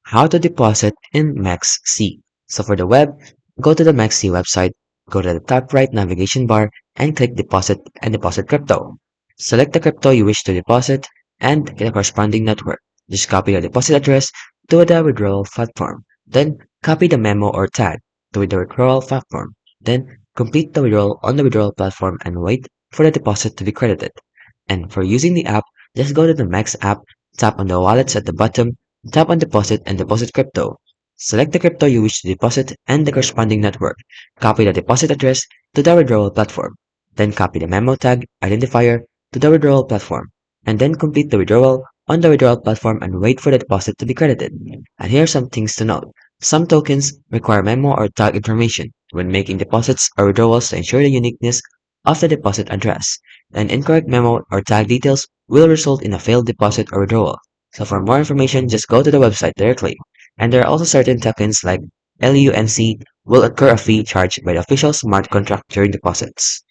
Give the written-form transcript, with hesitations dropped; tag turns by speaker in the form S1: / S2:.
S1: How to deposit in MEXC. So for the web, go to the MEXC website, go to the top right navigation bar, and click Deposit and Deposit Crypto. Select the crypto you wish to deposit and the corresponding network. Just copy the deposit address to the withdrawal platform. Then copy the memo or tag to the withdrawal platform. Then complete the withdrawal on the withdrawal platform and wait for the deposit to be credited. And for using the app, just go to the MEX app, tap on the wallets at the bottom, tap on deposit and deposit crypto. Select the crypto you wish to deposit and the corresponding network. Copy the deposit address to the withdrawal platform. Then copy the memo tag identifier to the withdrawal platform. And then complete the withdrawal on the withdrawal platform and wait for the deposit to be credited. And here are some things to note. Some tokens require memo or tag information when making deposits or withdrawals to ensure the uniqueness of the deposit address. An incorrect memo or tag details will result in a failed deposit or withdrawal. So for more information, just go to the website directly. And there are also certain tokens like LUNC will incur a fee charged by the official smart contract during deposits.